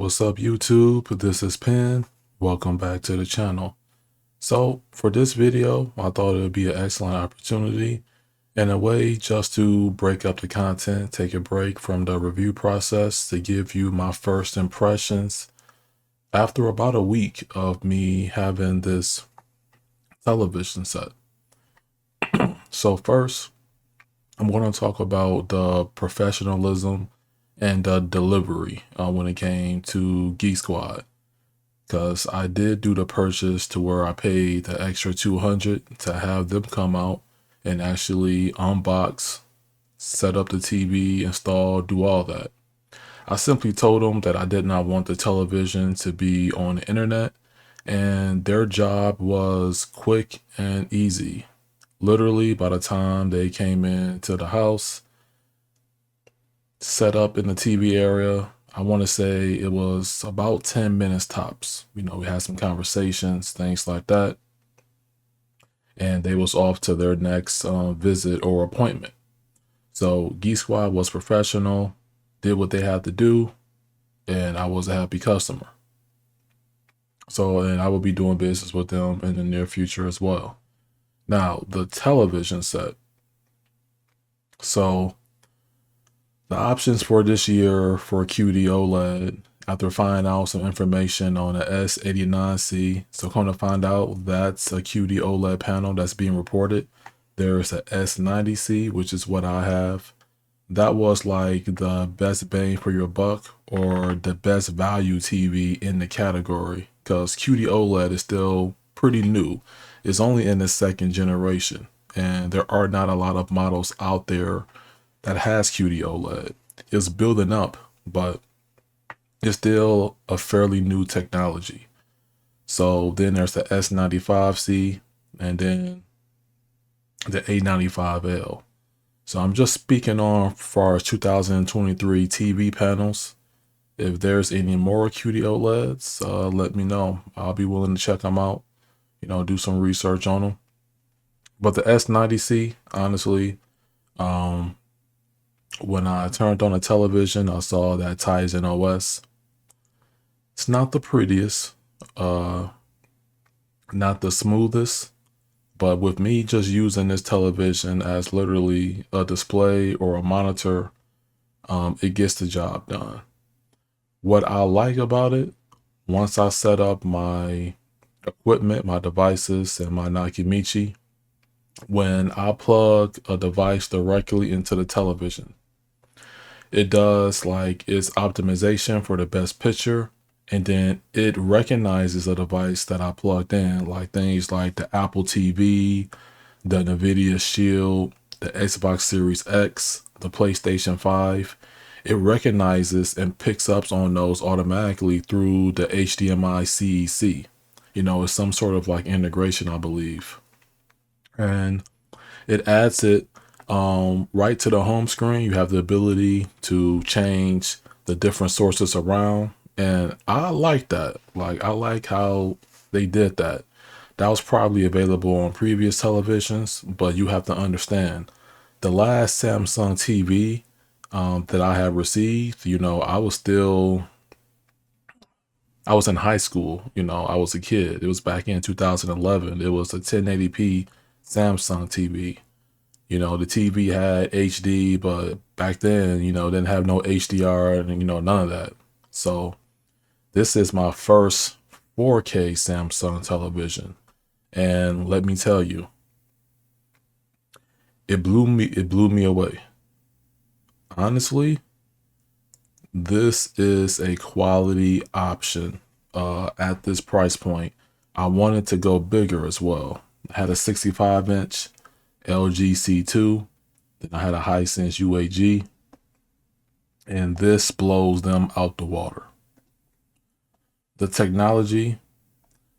What's up, YouTube? This is Penn. Welcome back to the channel. So for this video, I thought it would be an excellent opportunity in a way just to break up the content, take a break from the review process to give you my first impressions after about a week of me having this television set. So first, I'm going to talk about the professionalism and the delivery when it came to Geek Squad. Because I did do the purchase to where I paid the extra $200 to have them come out and actually unbox, set up the TV, install, do all that. I simply told them that I did not want the television to be on the internet, and their job was quick and easy. Literally, by the time they came into the house, set up in the TV area, I want to say it was about 10 minutes tops. We had some conversations, things like that. And they was off to their next visit or appointment. So Geek Squad was professional, did what they had to do, and I was a happy customer. So, and I will be doing business with them in the near future as well. Now, the television set. So, the options for this year for QD-Oled, after finding out some information on the S89C, so come to find out that's a QD-Oled panel that's being reported. There's a S90C, which is what I have. That was like the best bang for your buck or the best value TV in the category, because QD-Oled is still pretty new. It's only in the second generation, and there are not a lot of models out there that has QD-Oled. It's building up, but it's still a fairly new technology. So then there's the S95C and then the A95L. So I'm just speaking on far as 2023 TV panels. If there's any more QD-Oleds, let me know. I'll be willing to check them out, do some research on them. But the S90C, honestly, when I turned on the television, I saw that Tizen OS. It's not the prettiest, not the smoothest, but with me just using this television as literally a display or a monitor, it gets the job done. What I like about it, once I set up my equipment, my devices, and my Nakimichi, when I plug a device directly into the television, it does like its optimization for the best picture, and then it recognizes a device that I plugged in, like things like the Apple TV, the Nvidia Shield, the Xbox Series X, the PlayStation 5. It recognizes and picks up on those automatically through the HDMI CEC. It's some sort of like integration, I believe. And it adds it right to the home screen. You have the ability to change the different sources around. And I like that. I like how they did that. That was probably available on previous televisions, but you have to understand the last Samsung TV that I have received, I was in high school, I was a kid. It was back in 2011. It was a 1080p Samsung TV. The TV had HD, but back then, didn't have no HDR and, none of that. So this is my first 4K Samsung television. And let me tell you, it blew me away. Honestly, this is a quality option at this price point. I wanted to go bigger as well. I had a 65-inch LG C2, then I had a Hisense UAG, and this blows them out the water. The technology,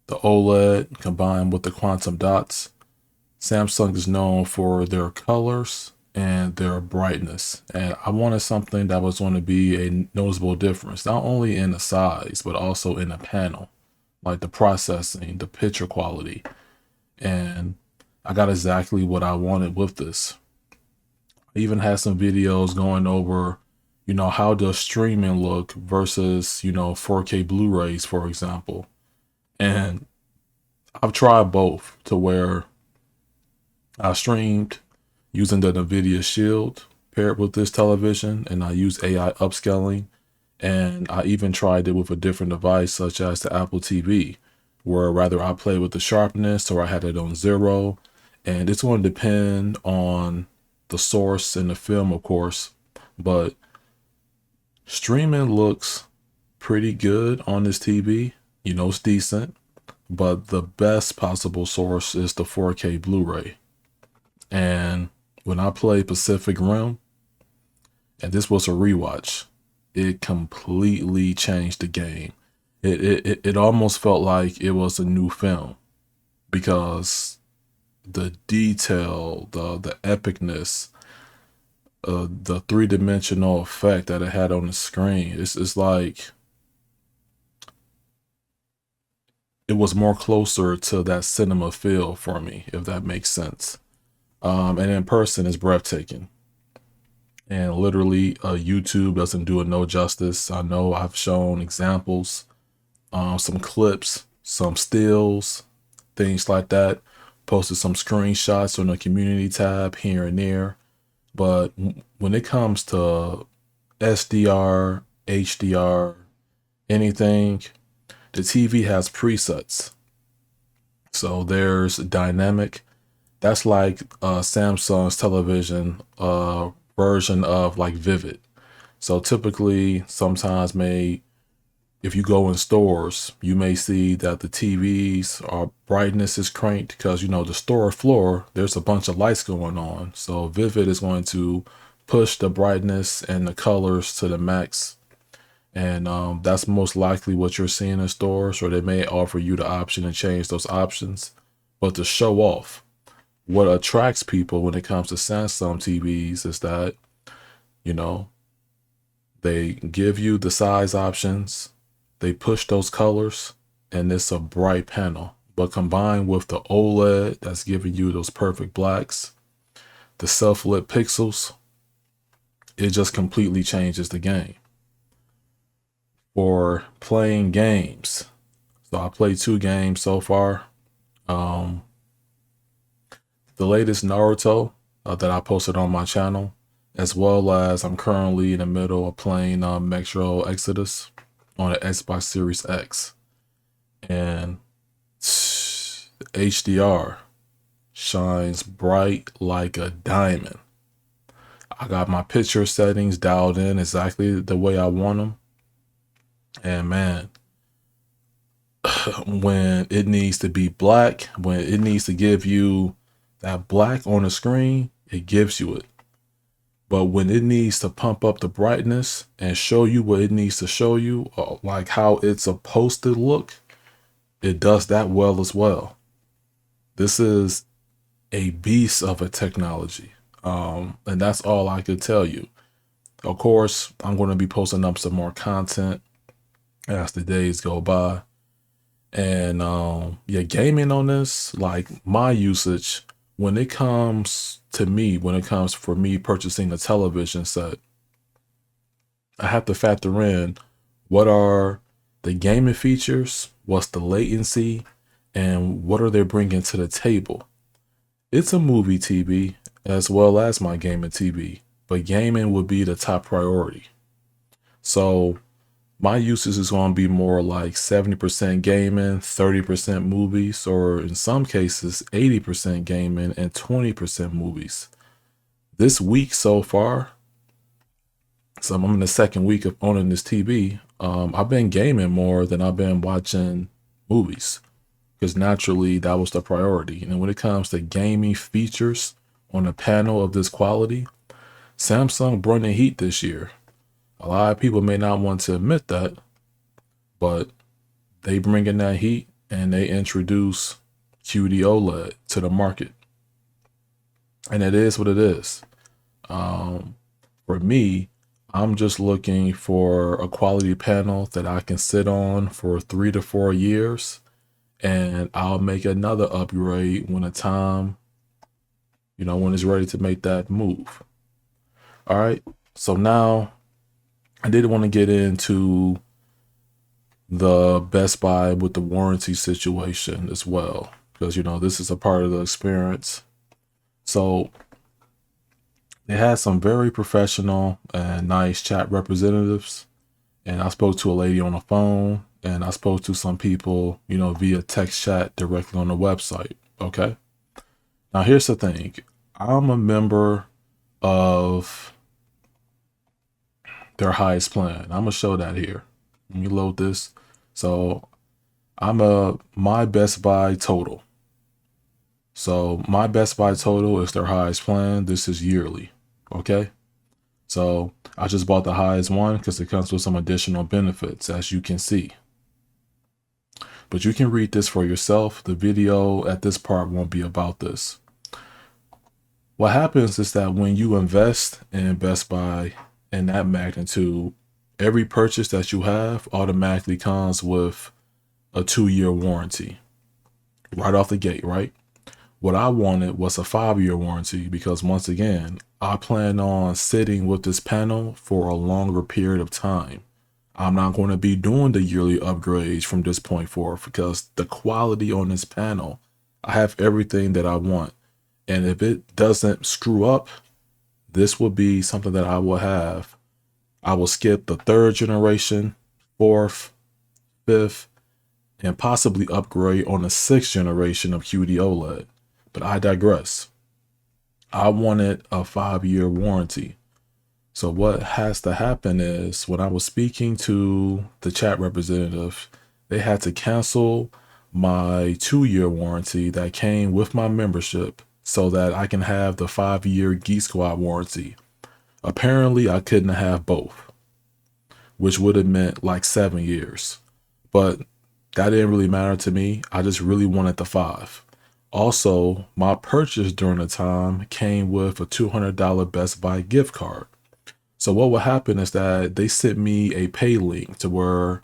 the OLED combined with the quantum dots. Samsung is known for their colors and their brightness, and I wanted something that was going to be a noticeable difference, not only in the size but also in the panel, like the processing, the picture quality. And I got exactly what I wanted with this. I even had some videos going over how does streaming look versus, 4K Blu-rays, for example. And I've tried both to where I streamed using the NVIDIA Shield paired with this television, and I use AI upscaling. And I even tried it with a different device, such as the Apple TV, where rather I play with the sharpness or I had it on 0. And it's going to depend on the source and the film, of course. But streaming looks pretty good on this TV. It's decent. But the best possible source is the 4K Blu-ray. And when I played Pacific Rim, and this was a rewatch, it completely changed the game. It almost felt like it was a new film because the detail, the epicness, the three-dimensional effect that it had on the screen. It's like it was more closer to that cinema feel for me, if that makes sense. And in person is breathtaking. And literally, YouTube doesn't do it no justice. I know I've shown examples, some clips, some stills, things like that. Posted some screenshots on the community tab here and there. But when it comes to SDR, HDR, anything, the TV has presets. So there's dynamic. That's like Samsung's television version of like Vivid. So typically, sometimes if you go in stores, you may see that the TVs are brightness is cranked because the store floor, there's a bunch of lights going on. So Vivid is going to push the brightness and the colors to the max. And that's most likely what you're seeing in stores, or they may offer you the option to change those options. But to show off, what attracts people when it comes to Samsung TVs is that, they give you the size options, they push those colors, and it's a bright panel. But combined with the OLED that's giving you those perfect blacks, the self-lit pixels, it just completely changes the game. For playing games, so I played 2 games so far. The latest Naruto that I posted on my channel, as well as I'm currently in the middle of playing Metro Exodus on the Xbox Series X. And HDR shines bright like a diamond. I got my picture settings dialed in exactly the way I want them. And man, when it needs to be black, when it needs to give you that black on the screen, it gives you it. But when it needs to pump up the brightness and show you what it needs to show you, like how it's supposed to look, it does that well as well. This is a beast of a technology. And that's all I could tell you. Of course, I'm going to be posting up some more content as the days go by. And yeah, gaming on this, like my usage, when it comes for me purchasing a television set, I have to factor in what are the gaming features, what's the latency, and what are they bringing to the table. It's a movie TV as well as my gaming TV, but gaming would be the top priority. So my usage is going to be more like 70% gaming, 30% movies, or in some cases, 80% gaming and 20% movies. This week so far, so I'm in the second week of owning this TV, I've been gaming more than I've been watching movies because naturally that was the priority. And when it comes to gaming features on a panel of this quality, Samsung brought in heat this year. A lot of people may not want to admit that, but they bring in that heat and they introduce QD-Oled to the market. And it is what it is. For me, I'm just looking for a quality panel that I can sit on for 3 to 4 years, and I'll make another upgrade when it's ready to make that move. All right. So now I didn't want to get into the Best Buy with the warranty situation as well, because, this is a part of the experience. So they had some very professional and nice chat representatives. And I spoke to a lady on the phone, and I spoke to some people, via text chat directly on the website. Okay. Now, here's the thing. I'm a member of their highest plan. I'm going to show that here. Let me load this. So my Best Buy total. So my Best Buy total is their highest plan. This is yearly. Okay. So I just bought the highest one because it comes with some additional benefits, as you can see. But you can read this for yourself. The video at this part won't be about this. What happens is that when you invest in Best Buy in that magnitude, every purchase that you have automatically comes with a 2-year warranty right off the gate, right? What I wanted was a 5-year warranty because, once again, I plan on sitting with this panel for a longer period of time. I'm not going to be doing the yearly upgrades from this point forward because the quality on this panel, I have everything that I want. And if it doesn't screw up, this will be something that I will have. I will skip the 3rd generation, 4th, 5th, and possibly upgrade on the 6th generation of QD-Oled. But I digress. I wanted a 5-year warranty. So what has to happen is, when I was speaking to the chat representative, they had to cancel my 2-year warranty that came with my membership so that I can have the 5-year Geek Squad warranty. Apparently, I couldn't have both, which would have meant like 7 years. But that didn't really matter to me. I just really wanted the 5. Also, my purchase during the time came with a $200 Best Buy gift card. So what would happen is that they sent me a pay link to where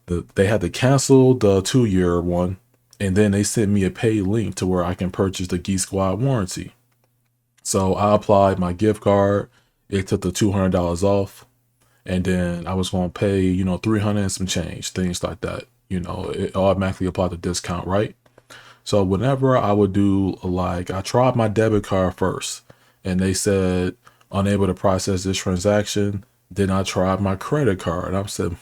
they had to cancel the 2-year one, and then they sent me a pay link to where I can purchase the Geek Squad warranty. So I applied my gift card. It took the $200 off, and then I was going to pay, $300 and some change, things like that. It automatically applied the discount, right? So whenever I would do, I tried my debit card first, and they said unable to process this transaction. Then I tried my credit card. I said,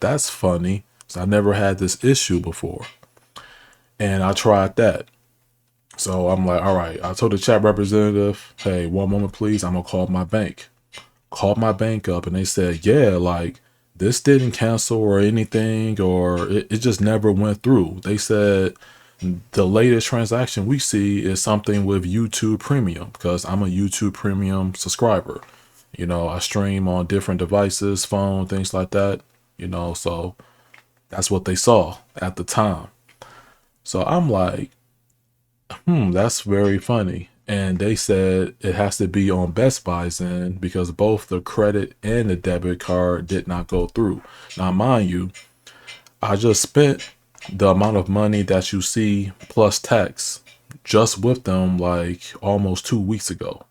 that's funny. So I never had this issue before. And I tried that. So I'm like, all right. I told the chat representative, hey, one moment, please. I'm going to call my bank. Called my bank up, and they said, yeah, this didn't cancel or anything, or it just never went through. They said the latest transaction we see is something with YouTube Premium, because I'm a YouTube Premium subscriber. I stream on different devices, phone, things like that, so that's what they saw at the time. So I'm like, that's very funny. And they said it has to be on Best Buy's end because both the credit and the debit card did not go through. Now, mind you, I just spent the amount of money that you see plus tax just with them almost 2 weeks ago.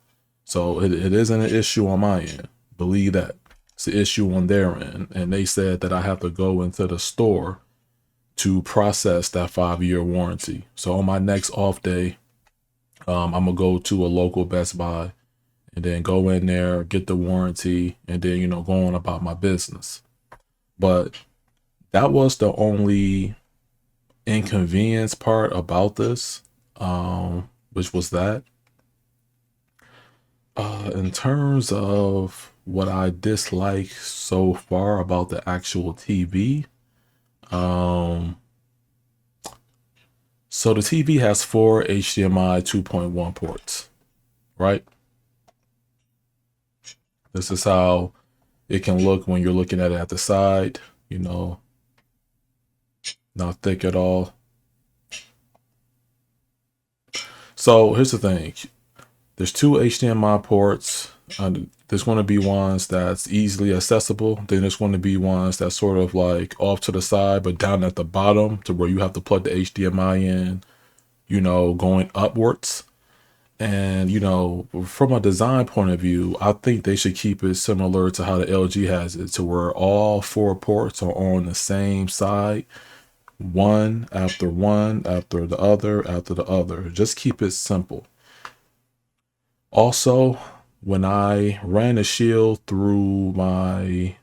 So it isn't an issue on my end. Believe that. It's an issue on their end. And they said that I have to go into the store to process that 5-year warranty. So on my next off day, I'm going to go to a local Best Buy and then go in there, get the warranty, and then, go on about my business. But that was the only inconvenience part about this, which was that. In terms of what I dislike so far about the actual TV, so the TV has 4 HDMI 2.1 ports, right? This is how it can look when you're looking at it at the side, not thick at all. So here's the thing. There's 2 HDMI ports. There's going to be ones that's easily accessible. Then there's going to be ones that's sort of off to the side, but down at the bottom to where you have to plug the HDMI in, going upwards. And, you know, from a design point of view, I think they should keep it similar to how the LG has it, to where all four ports are on the same side, one after the other after the other. Just keep it simple. Also, when I ran a shield through my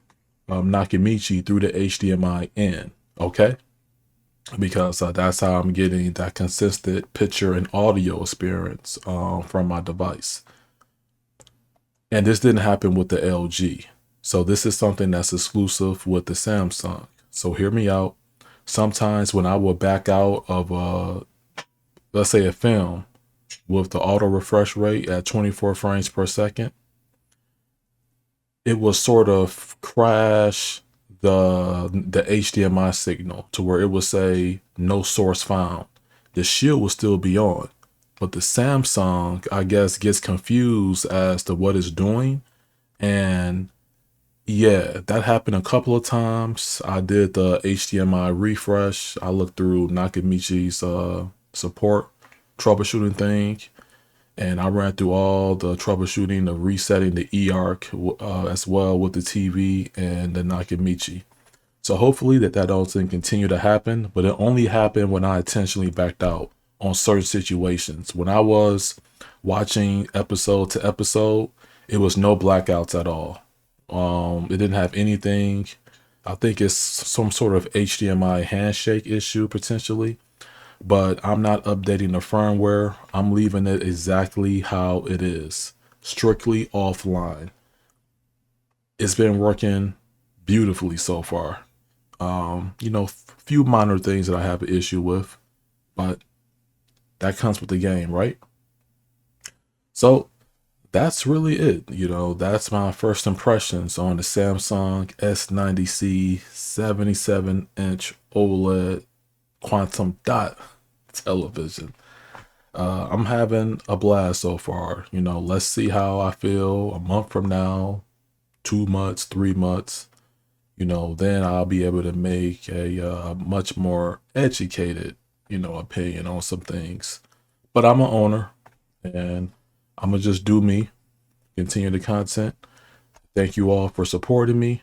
Nakamichi through the HDMI in, okay? Because that's how I'm getting that consistent picture and audio experience from my device. And this didn't happen with the LG. So this is something that's exclusive with the Samsung. So hear me out. Sometimes when I will back out of let's say a film with the auto refresh rate at 24 frames per second, it will sort of crash the HDMI signal to where it will say no source found. The shield will still be on, but the Samsung, I guess, gets confused as to what it's doing. And yeah, that happened a couple of times. I did the HDMI refresh. I looked through Nakamichi's support troubleshooting thing, and I ran through all the troubleshooting of resetting the eARC as well with the TV and the Nakamichi. So hopefully that doesn't continue to happen, but it only happened when I intentionally backed out on certain situations. When I was watching episode to episode, it was no blackouts at all. It didn't have anything. I think it's some sort of HDMI handshake issue potentially, but I'm not updating the firmware. I'm leaving it exactly how it is, strictly offline. It's been working beautifully so far. You know, few minor things that I have an issue with, but that comes with the game, right? So that's really it. You know, that's my first impressions on the Samsung S90C 77-inch OLED quantum dot television. I'm having a blast so far. You know, let's see how I feel a month from now, 2 months, 3 months. You know, then I'll be able to make a much more educated, you know, opinion on some things. But I'm an owner, and I'm gonna just do me, continue the content. Thank you all for supporting me.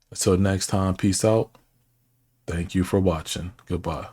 Until next time, peace out. Thank you for watching. Goodbye.